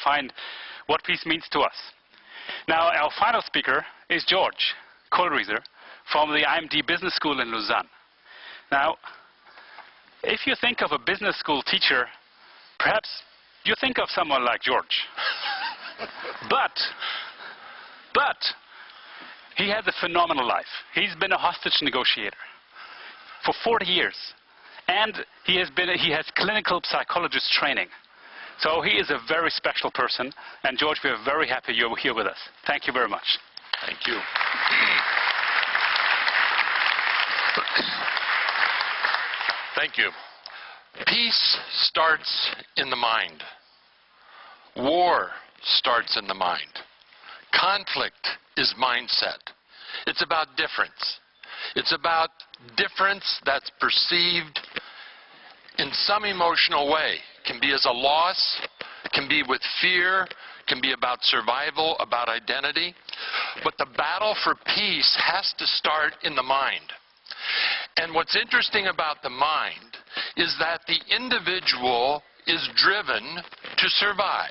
find what peace means to us. Now, our final speaker is George Kohlrieser from the IMD Business School in Lausanne. Now, if you think of a business school teacher, perhaps you think of someone like George. But he has a phenomenal life. He's been a hostage negotiator for 40 years. And he has clinical psychologist training. So he is a very special person. And George, we are very happy you're here with us. Thank you very much. Thank you. Thank you. Peace starts in the mind. War starts in the mind. Conflict is mindset. It's about difference. It's about difference that's perceived in some emotional way. It can be as a loss, can be with fear, can be about survival, about identity. But the battle for peace has to start in the mind. And what's interesting about the mind is that the individual is driven to survive.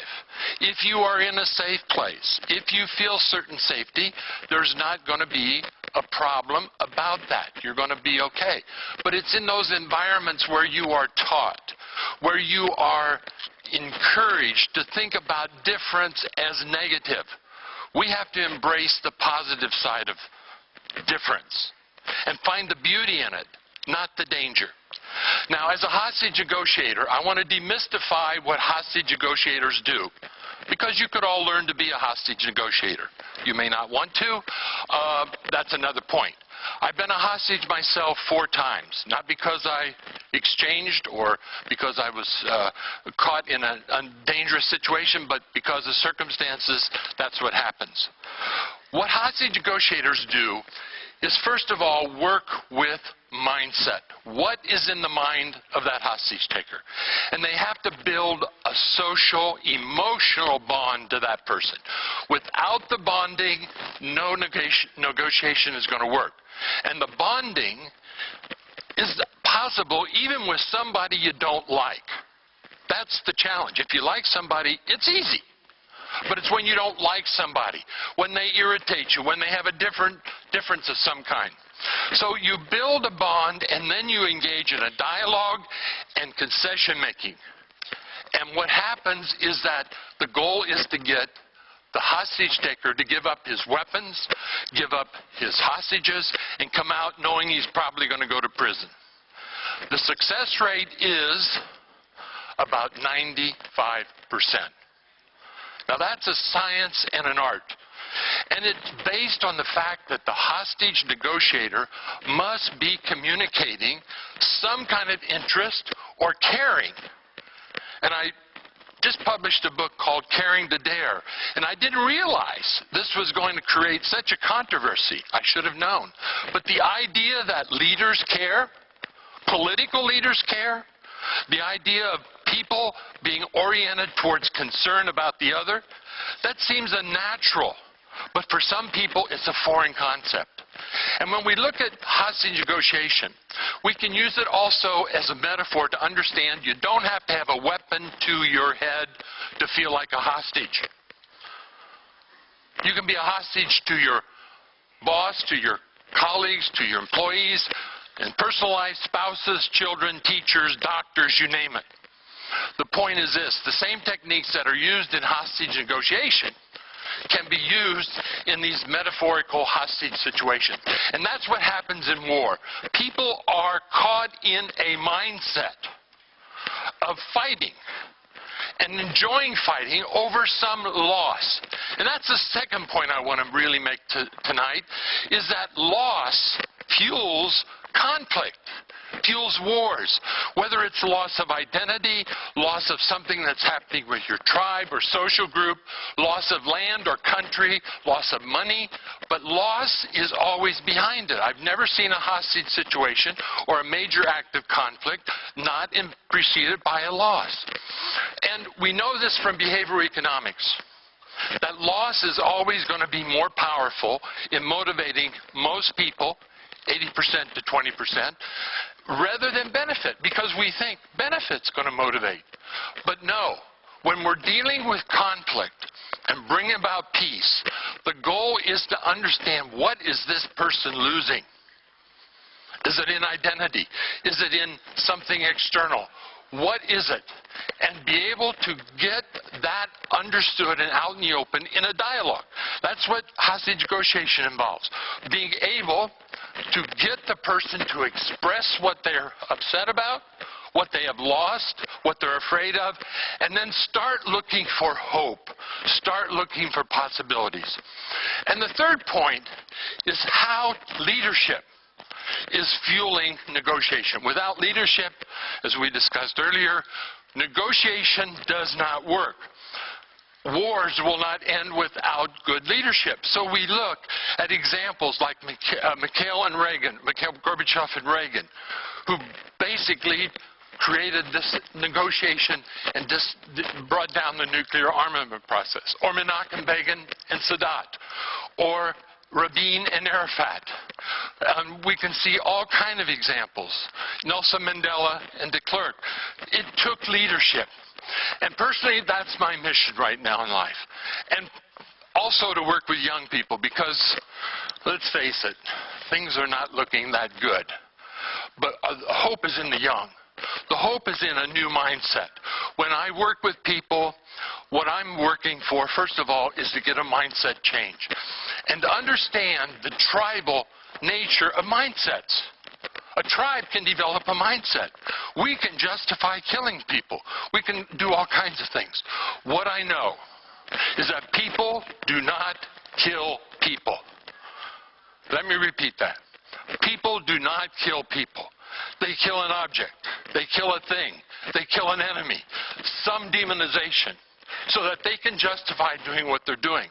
If you are in a safe place, if you feel certain safety, there's not going to be a problem about that. You're going to be okay. But it's in those environments where you are taught, where you are encouraged to think about difference as negative. We have to embrace the positive side of difference and find the beauty in it, not the danger. Now, as a hostage negotiator, I want to demystify what hostage negotiators do, because you could all learn to be a hostage negotiator. You may not want to. That's another point. I've been a hostage myself 4 times, not because I exchanged or because I was caught in a dangerous situation, but because of circumstances, that's what happens. What hostage negotiators do is, first of all, work with mindset. What is in the mind of that hostage taker? And they have to build a social, emotional bond to that person. Without the bonding, no negotiation is going to work. And the bonding is possible even with somebody you don't like. That's the challenge. If you like somebody, it's easy. But it's when you don't like somebody, when they irritate you, when they have a difference of some kind. So you build a bond, and then you engage in a dialogue and concession making. And what happens is that the goal is to get the hostage taker to give up his weapons, give up his hostages, and come out knowing he's probably going to go to prison. The success rate is about 95%. Now, that's a science and an art. And it's based on the fact that the hostage negotiator must be communicating some kind of interest or caring. And I just published a book called Caring to Dare. And I didn't realize this was going to create such a controversy. I should have known. But the idea that leaders care, political leaders care, the idea of people being oriented towards concern about the other, that seems unnatural. But for some people, it's a foreign concept. And when we look at hostage negotiation, we can use it also as a metaphor to understand you don't have to have a weapon to your head to feel like a hostage. You can be a hostage to your boss, to your colleagues, to your employees, and personal life, spouses, children, teachers, doctors, you name it. The point is this: the same techniques that are used in hostage negotiation can be used in these metaphorical hostage situations. And that's what happens in war. People are caught in a mindset of fighting and enjoying fighting over some loss. And that's the second point I want to really make tonight, is that loss fuels conflict, fuels wars. Whether it's loss of identity, loss of something that's happening with your tribe or social group, loss of land or country, loss of money, but loss is always behind it. I've never seen a hostage situation or a major act of conflict not preceded by a loss. And we know this from behavioral economics, that loss is always going to be more powerful in motivating most people, 80% to 20%, rather than benefit, because we think benefit's going to motivate. But no, when we're dealing with conflict and bringing about peace, the goal is to understand, what is this person losing? Is it in identity? Is it in something external? What is it? And be able to get that understood and out in the open in a dialogue. That's what hostage negotiation involves. Being able to get the person to express what they're upset about, what they have lost, what they're afraid of, and then start looking for hope. Start looking for possibilities. And the third point is how leadership is fueling negotiation. Without leadership, as we discussed earlier, negotiation does not work. Wars will not end without good leadership. So we look at examples like Mikhail Gorbachev and Reagan, who basically created this negotiation and brought down the nuclear armament process. Or Menachem Begin and Sadat. Or Rabin and Arafat. We can see all kinds of examples. Nelson Mandela and de Klerk. It took leadership. And personally, that's my mission right now in life. And also to work with young people, because, let's face it, things are not looking that good. But hope is in the young. The hope is in a new mindset. When I work with people, what I'm working for, first of all, is to get a mindset change. And to understand the tribal nature of mindsets. A tribe can develop a mindset. We can justify killing people. We can do all kinds of things. What I know is that people do not kill people. Let me repeat that. People do not kill people. They kill an object. They kill a thing. They kill an enemy. Some demonization, so that they can justify doing what they're doing.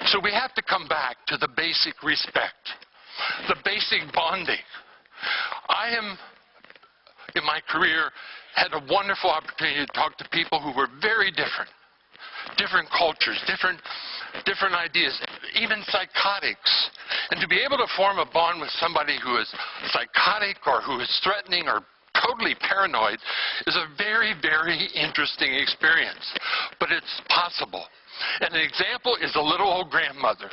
So we have to come back to the basic respect, the basic bonding. I am, in my career, had a wonderful opportunity to talk to people who were very different. Different cultures, different ideas, even psychotics. And to be able to form a bond with somebody who is psychotic or who is threatening or totally paranoid is a very, very interesting experience. But it's possible. And an example is a little old grandmother.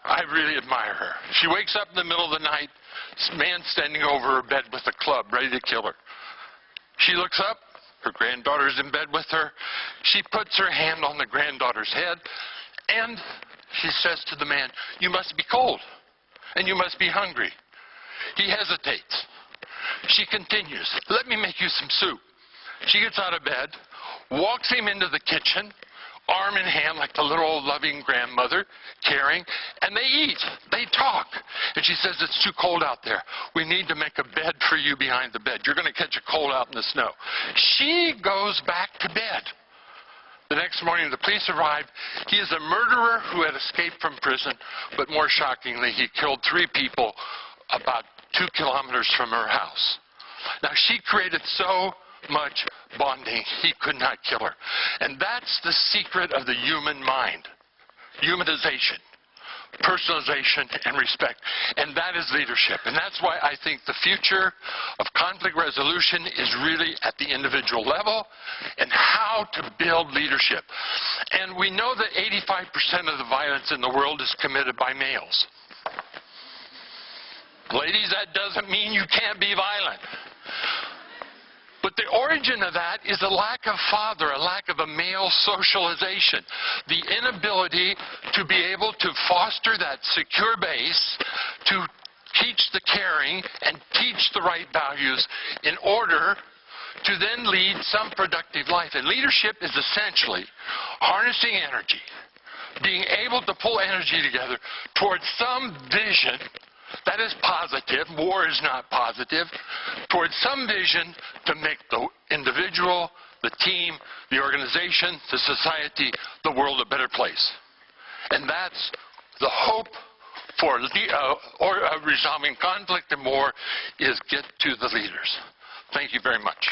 I really admire her. She wakes up in the middle of the night, this man standing over her bed with a club, ready to kill her. She looks up. Her granddaughter's in bed with her. She puts her hand on the granddaughter's head, and she says to the man, "You must be cold, and you must be hungry." He hesitates. She continues, "Let me make you some soup." She gets out of bed, walks him into the kitchen, arm in hand like the little old loving grandmother, caring, and they eat. They talk. And she says, "It's too cold out there. We need to make a bed for you behind the bed. You're going to catch a cold out in the snow." She goes back to bed. The next morning, the police arrive. He is a murderer who had escaped from prison, but more shockingly, he killed 3 people about 2 kilometers from her house. Now, she created so much bonding, he could not kill her. And that's the secret of the human mind. Humanization, personalization, and respect. And that is leadership. And that's why I think the future of conflict resolution is really at the individual level and how to build leadership. And we know that 85% of the violence in the world is committed by males. Ladies, that doesn't mean you can't be violent. But the origin of that is a lack of father, a lack of a male socialization. The inability to be able to foster that secure base, to teach the caring and teach the right values in order to then lead some productive life. And leadership is essentially harnessing energy, being able to pull energy together towards some vision that is positive. War is not positive. Towards some vision to make the individual, the team, the organization, the society, the world a better place. And that's the hope for resolving conflict and war, is get to the leaders. Thank you very much.